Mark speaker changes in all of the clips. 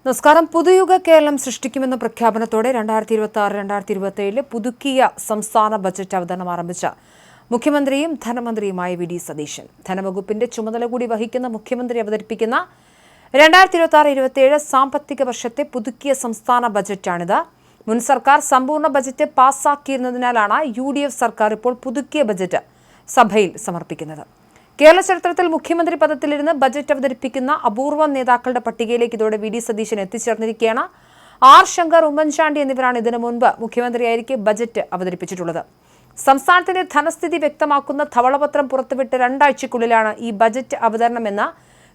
Speaker 1: നമസ്കാരം. പുതുയുഗ കേരളം സൃഷ്ടിക്കുമെന്ന പ്രഖ്യാപനത്തോടെ 2026-2027 പുതുക്കിയ സംസ്ഥാന ബജറ്റ് അവതരണം ആരംഭിച്ച മുഖ്യമന്ത്രിയും ധനമന്ത്രിയുമായ വി.ഡി. സതീശൻ. ധനവകുപ്പിന്റെ ചുമതല കൂടി വഹിക്കുന്ന മുഖ്യമന്ത്രി അവതരിപ്പിക്കുന്ന 2026-2027 സാമ്പത്തിക വർഷത്തെ പുതുക്കിയ സംസ്ഥാന ബജറ്റാണിത്. മുൻ സർക്കാർ സമ്പൂർണ്ണ ബജറ്റ് പാസാക്കിയിരുന്നതിനാലാണ് UDF സർക്കാർ ഇപ്പോൾ പുതുക്കിയ ബജറ്റ് സഭയിൽ സമർപ്പിക്കുന്നത്. കേരള ചരിത്രത്തിൽ മുഖ്യമന്ത്രി പദത്തിലിരുന്ന് ബജറ്റ് അവതരിപ്പിക്കുന്ന അപൂർവ നേതാക്കളുടെ പട്ടികയിലേക്ക് ഇതോടെ വി.ഡി. സതീശൻ എത്തിച്ചേർന്നിരിക്കുകയാണ്. ആർ. ശങ്കർ, ഉമ്മൻചാണ്ടി എന്നിവരാണ് ഇതിനു മുൻപ് മുഖ്യമന്ത്രിയായിരിക്കെ ബജറ്റ് അവതരിപ്പിച്ചിട്ടുള്ളത്. സംസ്ഥാനത്തിന്റെ ധനസ്ഥിതി വ്യക്തമാക്കുന്ന ധവളപത്രം പുറത്തുവിട്ട് 2 ആഴ്ചയ്ക്കുള്ളിലാണ് ഈ ബജറ്റ് അവതരണമെന്ന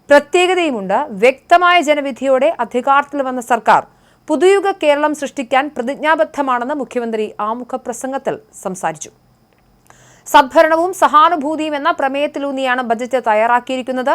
Speaker 1: പ്രത്യേകതയുമുണ്ട്. വ്യക്തമായ ജനവിധിയോടെ അധികാരത്തിൽ വന്ന സർക്കാർ പുതുയുഗ കേരളം സൃഷ്ടിക്കാൻ പ്രതിജ്ഞാബദ്ധമാണെന്ന് മുഖ്യമന്ത്രി ആമുഖ പ്രസംഗത്തിൽ സംസാരിച്ചു. സദ്ഭരണവും സഹാനുഭൂതിയും എന്ന പ്രമേയത്തിലൂന്നിയാണ് ബജറ്റ് തയ്യാറാക്കിയിരിക്കുന്നത്.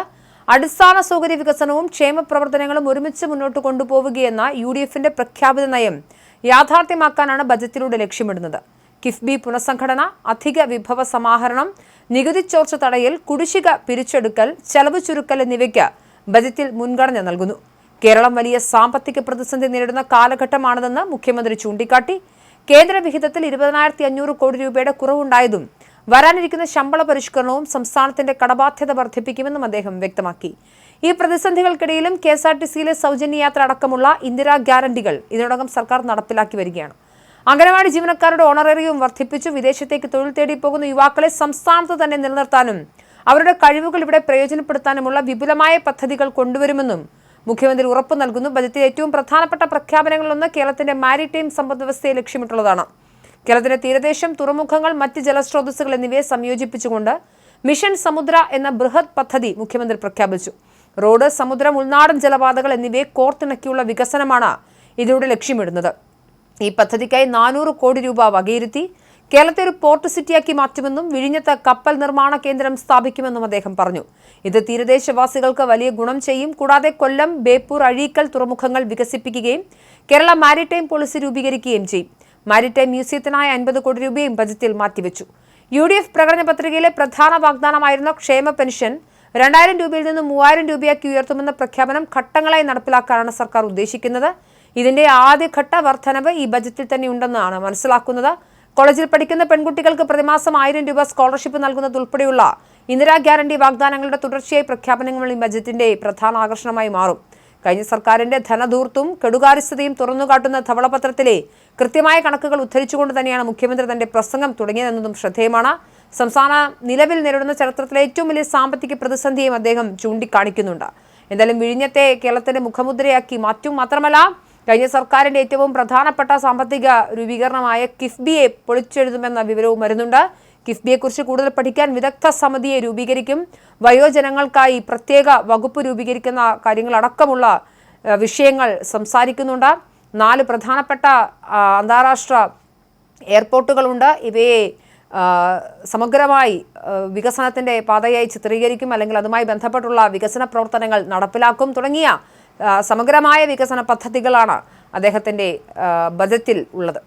Speaker 1: അടിസ്ഥാന സൗകര്യ വികസനവും ക്ഷേമ പ്രവർത്തനങ്ങളും ഒരുമിച്ച് മുന്നോട്ട് കൊണ്ടുപോവുകയെന്ന UDFന്റെ പ്രഖ്യാപിത നയം യാഥാർത്ഥ്യമാക്കാനാണ് ബജറ്റിലൂടെ ലക്ഷ്യമിടുന്നത്. കിഫ്ബി പുനഃസംഘടന, അധിക വിഭവ സമാഹരണം, നികുതി ചോർച്ച തടയൽ, കുടിശ്ശിക പിരിച്ചെടുക്കൽ, ചെലവ് ചുരുക്കൽ എന്നിവയ്ക്ക് ബജറ്റിൽ മുൻഗണന നൽകുന്നു. കേരളം വലിയ സാമ്പത്തിക പ്രതിസന്ധി നേരിടുന്ന കാലഘട്ടമാണിതെന്ന് മുഖ്യമന്ത്രി ചൂണ്ടിക്കാട്ടി. കേന്ദ്ര വിഹിതത്തിൽ 20,500 കോടി രൂപയുടെ കുറവുണ്ടായതും വരാനിരിക്കുന്ന ശമ്പള പരിഷ്കരണവും സംസ്ഥാനത്തിന്റെ കടബാധ്യത വർദ്ധിപ്പിക്കുമെന്നും അദ്ദേഹം വ്യക്തമാക്കി. ഈ പ്രതിസന്ധികൾക്കിടയിലും KSRTCയിലെ സൗജന്യ യാത്ര അടക്കമുള്ള ഇന്ദിരാ ഗ്യാരണ്ടികൾ ഇതിനോടകം സർക്കാർ നടപ്പിലാക്കി വരികയാണ്. അംഗനവാടി ജീവനക്കാരുടെ ഓണറേറിയവും വർദ്ധിപ്പിച്ചു. വിദേശത്തേക്ക് തൊഴിൽ തേടി പോകുന്ന യുവാക്കളെ സംസ്ഥാനത്ത് തന്നെ നിലനിർത്താനും അവരുടെ കഴിവുകൾ ഇവിടെ പ്രയോജനപ്പെടുത്താനുമുള്ള വിപുലമായ പദ്ധതികൾ കൊണ്ടുവരുമെന്നും മുഖ്യമന്ത്രി ഉറപ്പു നൽകുന്നു. ബജറ്റിലെ ഏറ്റവും പ്രധാനപ്പെട്ട പ്രഖ്യാപനങ്ങളിലൊന്ന് കേരളത്തിന്റെ മാരിടൈം സമ്പദ്വ്യവസ്ഥയെ ലക്ഷ്യമിട്ടുള്ളതാണ്. കേരളത്തിന്റെ തീരദേശം, തുറമുഖങ്ങൾ, മറ്റ് ജലസ്രോതസ്സുകൾ എന്നിവയെ സംയോജിപ്പിച്ചുകൊണ്ട് മിഷൻ സമുദ്ര എന്ന ബൃഹത് പദ്ധതി മുഖ്യമന്ത്രി പ്രഖ്യാപിച്ചു. റോഡ്, സമുദ്രം, ഉൾനാടൻ ജലപാതകൾ എന്നിവയെ കോർത്തിണക്കിയുള്ള വികസനമാണ് ഇതിലൂടെ ലക്ഷ്യമിടുന്നത്. ഈ പദ്ധതിക്കായി 400 കോടി രൂപ വകയിരുത്തി. കേരളത്തെ ഒരു പോർട്ട് സിറ്റിയാക്കി മാറ്റുമെന്നും വിഴിഞ്ഞത്ത് കപ്പൽ നിർമ്മാണ കേന്ദ്രം സ്ഥാപിക്കുമെന്നും അദ്ദേഹം പറഞ്ഞു. ഇത് തീരദേശവാസികൾക്ക് വലിയ ഗുണം ചെയ്യും. കൂടാതെ കൊല്ലം, ബേപ്പൂർ, അഴീക്കൽ തുറമുഖങ്ങൾ വികസിപ്പിക്കുകയും കേരള മാരിടൈം പോളിസി രൂപീകരിക്കുകയും ചെയ്യും. മാരിടൈം മ്യൂസിയത്തിനായി 50 കോടി രൂപയും ബജറ്റിൽ മാറ്റിവെച്ചു. UDF പ്രകടന പത്രികയിലെ പ്രധാന വാഗ്ദാനമായിരുന്ന ക്ഷേമ പെൻഷൻ 2000 രൂപയിൽ നിന്ന് 3000 രൂപയാക്കി ഉയർത്തുമെന്ന പ്രഖ്യാപനം ഘട്ടങ്ങളായി നടപ്പിലാക്കാനാണ് സർക്കാർ ഉദ്ദേശിക്കുന്നത്. ഇതിന്റെ ആദ്യഘട്ട വർധനവ് ഈ ബജറ്റിൽ തന്നെ ഉണ്ടെന്നാണ് മനസ്സിലാക്കുന്നത്. കോളേജിൽ പഠിക്കുന്ന പെൺകുട്ടികൾക്ക് പ്രതിമാസം 1000 രൂപ സ്കോളർഷിപ്പ് നൽകുന്നതുൾപ്പെടെയുള്ള ഇന്ദിരാ ഗ്യാരണ്ടി വാഗ്ദാനങ്ങളുടെ തുടർച്ചയായി പ്രഖ്യാപനങ്ങൾ ഈ ബജറ്റിന്റെ പ്രധാന ആകർഷണമായി മാറും. കഴിഞ്ഞ സർക്കാരിന്റെ ധനധൂർത്തും കെടുകാര്യസ്ഥതയും തുറന്നുകാട്ടുന്ന ധവളപത്രത്തിലെ കൃത്യമായ കണക്കുകൾ ഉദ്ധരിച്ചുകൊണ്ട് തന്നെയാണ് മുഖ്യമന്ത്രി തന്റെ പ്രസംഗം തുടങ്ങിയതെന്നതും ശ്രദ്ധേയമാണ്. സംസ്ഥാനം നിലവിൽ നേരിടുന്ന ചരിത്രത്തിലെ ഏറ്റവും വലിയ സാമ്പത്തിക പ്രതിസന്ധിയും അദ്ദേഹം ചൂണ്ടിക്കാണിക്കുന്നുണ്ട്. എന്തായാലും വിഴിഞ്ഞത്തെ കേരളത്തിന്റെ മുഖമുദ്രയാക്കി മാറ്റും. മാത്രമല്ല, കഴിഞ്ഞ സർക്കാരിന്റെ ഏറ്റവും പ്രധാനപ്പെട്ട സാമ്പത്തിക രൂപീകരണമായ കിഫ്ബിയെ പൊളിച്ചെഴുതുമെന്ന വിവരവും വരുന്നുണ്ട്. കിഫ്ബിയെക്കുറിച്ച് കൂടുതൽ പഠിക്കാൻ വിദഗ്ധ സമിതിയെ രൂപീകരിക്കും. വയോജനങ്ങൾക്കായി പ്രത്യേക വകുപ്പ് രൂപീകരിക്കുന്ന കാര്യങ്ങളടക്കമുള്ള വിഷയങ്ങൾ സംസാരിക്കുന്നുണ്ട്. 4 പ്രധാനപ്പെട്ട അന്താരാഷ്ട്ര എയർപോർട്ടുകളുണ്ട്. ഇവയെ സമഗ്രമായി വികസനത്തിന്റെ പാതയായി ചിത്രീകരിക്കും, അല്ലെങ്കിൽ അതുമായി ബന്ധപ്പെട്ടുള്ള വികസന പ്രവർത്തനങ്ങൾ നടപ്പിലാക്കും തുടങ്ങിയ സമഗ്രമായ വികസന പദ്ധതികളാണ് അദ്ദേഹത്തിന്റെ ബജറ്റിൽ ഉള്ളത്.